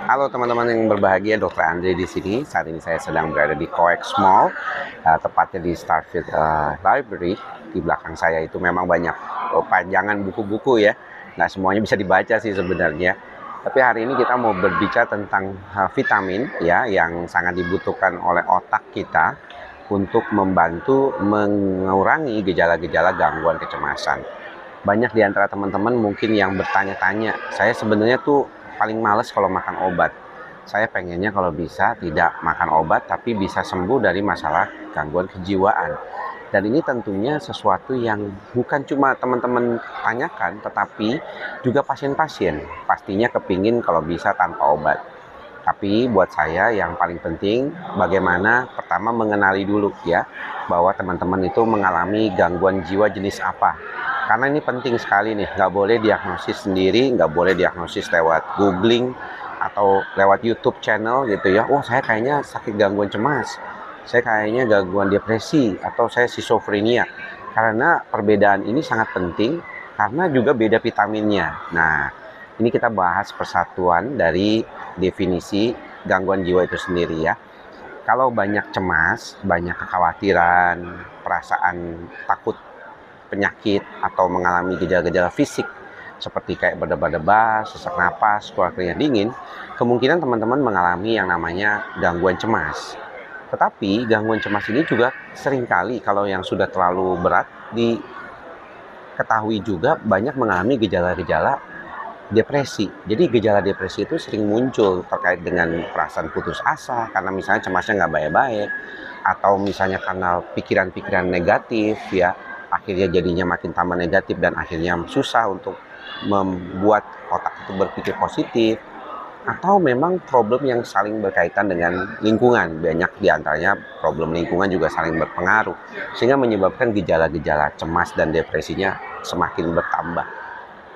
Halo teman-teman yang berbahagia, Dr. Andre di sini. Saat ini saya sedang berada di Coex Mall, tepatnya di Starfield Library. Di belakang saya itu memang banyak pajangan buku-buku ya. Nggak semuanya bisa dibaca sih sebenarnya. Tapi hari ini kita mau berbicara tentang vitamin ya, yang sangat dibutuhkan oleh otak kita untuk membantu mengurangi gejala-gejala gangguan kecemasan. Banyak di antara teman-teman mungkin yang bertanya-tanya, saya sebenarnya tuh paling males kalau makan obat. Saya pengennya kalau bisa tidak makan obat, tapi bisa sembuh dari masalah gangguan kejiwaan. Dan ini tentunya sesuatu yang bukan cuma teman-teman tanyakan, tetapi juga pasien-pasien pastinya kepingin kalau bisa tanpa obat. Tapi buat saya yang paling penting bagaimana pertama mengenali dulu ya bahwa teman-teman itu mengalami gangguan jiwa jenis apa. Karena ini penting sekali nih, nggak boleh diagnosis sendiri, nggak boleh diagnosis lewat googling atau lewat YouTube channel gitu ya. Oh saya kayaknya sakit gangguan cemas, saya kayaknya gangguan depresi, atau saya schizophrenia. Karena perbedaan ini sangat penting karena juga beda vitaminnya. Nah, ini kita bahas persatuan dari definisi gangguan jiwa itu sendiri ya. Kalau banyak cemas, banyak kekhawatiran, perasaan takut penyakit atau mengalami gejala-gejala fisik seperti kayak berdebar-debar, sesak napas, keluar keringat dingin, kemungkinan teman-teman mengalami yang namanya gangguan cemas. Tetapi gangguan cemas ini juga seringkali kalau yang sudah terlalu berat diketahui juga banyak mengalami gejala-gejala depresi. Jadi gejala depresi itu sering muncul terkait dengan perasaan putus asa karena misalnya cemasnya nggak baik-baik, atau misalnya karena pikiran-pikiran negatif ya, akhirnya jadinya makin tambah negatif dan akhirnya susah untuk membuat otak itu berpikir positif, atau memang problem yang saling berkaitan dengan lingkungan. Banyak diantaranya problem lingkungan juga saling berpengaruh sehingga menyebabkan gejala-gejala cemas dan depresinya semakin bertambah.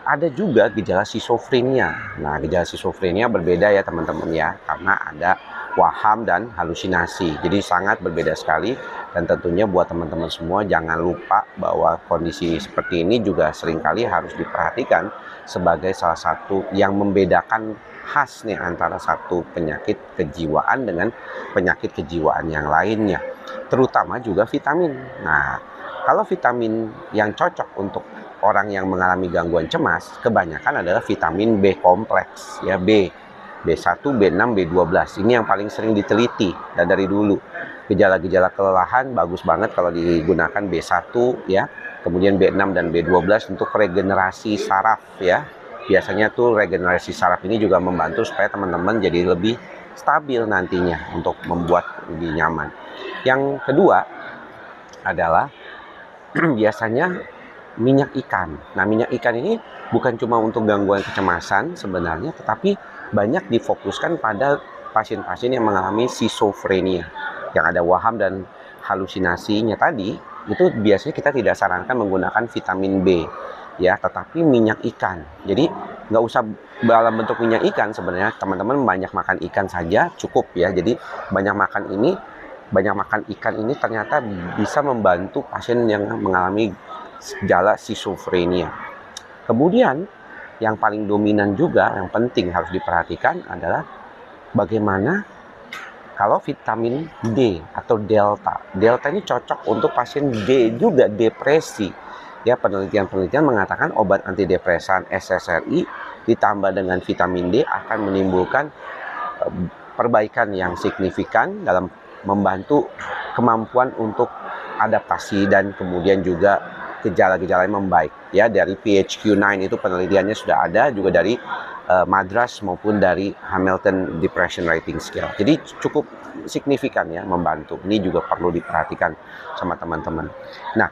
Ada juga gejala schizophrenia. Nah, gejala schizophrenia berbeda ya teman-teman ya, karena ada waham dan halusinasi. Jadi sangat berbeda sekali, dan tentunya buat teman-teman semua jangan lupa bahwa kondisi seperti ini juga seringkali harus diperhatikan sebagai salah satu yang membedakan khas nih antara satu penyakit kejiwaan dengan penyakit kejiwaan yang lainnya. Terutama juga vitamin. Nah, kalau vitamin yang cocok untuk orang yang mengalami gangguan cemas kebanyakan adalah vitamin B kompleks ya, B1, B6, B12. Ini yang paling sering diteliti dan dari dulu. Gejala-gejala kelelahan bagus banget kalau digunakan B1 ya. Kemudian B6 dan B12 untuk regenerasi saraf ya. Biasanya tuh regenerasi saraf ini juga membantu supaya teman-teman jadi lebih stabil nantinya untuk membuat lebih nyaman. Yang kedua adalah biasanya minyak ikan. Nah, minyak ikan ini bukan cuma untuk gangguan kecemasan sebenarnya, tetapi banyak difokuskan pada pasien-pasien yang mengalami schizophrenia, yang ada waham dan halusinasinya tadi. Itu biasanya kita tidak sarankan menggunakan vitamin B ya, tetapi minyak ikan. Jadi nggak usah dalam bentuk minyak ikan, sebenarnya teman-teman banyak makan ikan saja cukup ya. Jadi banyak makan ikan ini ternyata bisa membantu pasien yang mengalami gejala schizophrenia. Kemudian yang paling dominan juga yang penting harus diperhatikan adalah bagaimana kalau vitamin D atau delta. Delta ini cocok untuk pasien D juga depresi. Ya, penelitian-penelitian mengatakan obat antidepresan SSRI ditambah dengan vitamin D akan menimbulkan perbaikan yang signifikan dalam membantu kemampuan untuk adaptasi dan kemudian juga gejala-gejala yang membaik ya. Dari PHQ-9 itu penelitiannya sudah ada, juga dari Madras maupun dari Hamilton Depression Rating Scale. Jadi cukup signifikan ya membantu. Ini juga perlu diperhatikan sama teman-teman. Nah,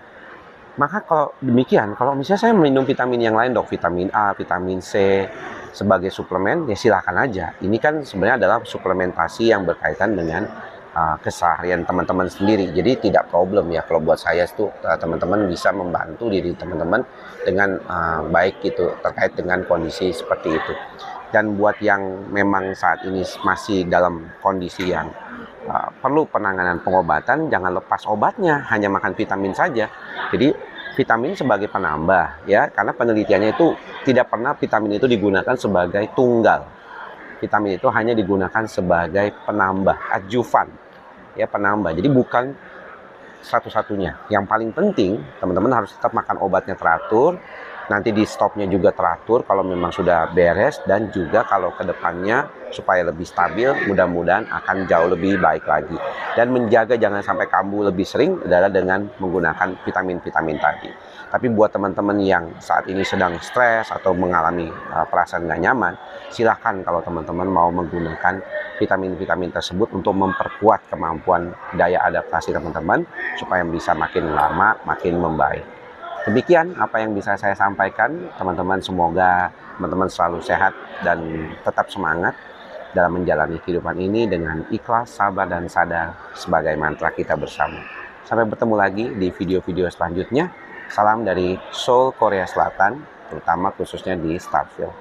maka kalau demikian, kalau misalnya saya minum vitamin yang lain dok, vitamin A, vitamin C sebagai suplemen, ya silakan aja. Ini kan sebenarnya adalah suplementasi yang berkaitan dengan keseharian teman-teman sendiri. Jadi tidak problem ya kalau buat saya itu teman-teman bisa membantu diri teman-teman dengan baik gitu terkait dengan kondisi seperti itu. Dan buat yang memang saat ini masih dalam kondisi yang perlu penanganan pengobatan, jangan lepas obatnya, hanya makan vitamin saja. Jadi vitamin sebagai penambah ya, karena penelitiannya itu tidak pernah vitamin itu digunakan sebagai tunggal. vitamin itu hanya digunakan sebagai penambah, adjuvan, ya penambah. Jadi bukan satu-satunya. Yang paling penting, teman-teman harus tetap makan obatnya teratur, nanti di stopnya juga teratur kalau memang sudah beres, dan juga kalau ke depannya supaya lebih stabil, mudah-mudahan akan jauh lebih baik lagi. Dan menjaga jangan sampai kambuh lebih sering adalah dengan menggunakan vitamin-vitamin tadi. Tapi buat teman-teman yang saat ini sedang stres atau mengalami perasaan nggak nyaman, silahkan kalau teman-teman mau menggunakan vitamin-vitamin tersebut untuk memperkuat kemampuan daya adaptasi teman-teman supaya bisa makin lama makin membaik. Demikian apa yang bisa saya sampaikan, teman-teman. Semoga teman-teman selalu sehat dan tetap semangat dalam menjalani kehidupan ini dengan ikhlas, sabar, dan sadar sebagai mantra kita bersama. Sampai bertemu lagi di video-video selanjutnya. Salam dari Seoul, Korea Selatan, terutama khususnya di Starfield.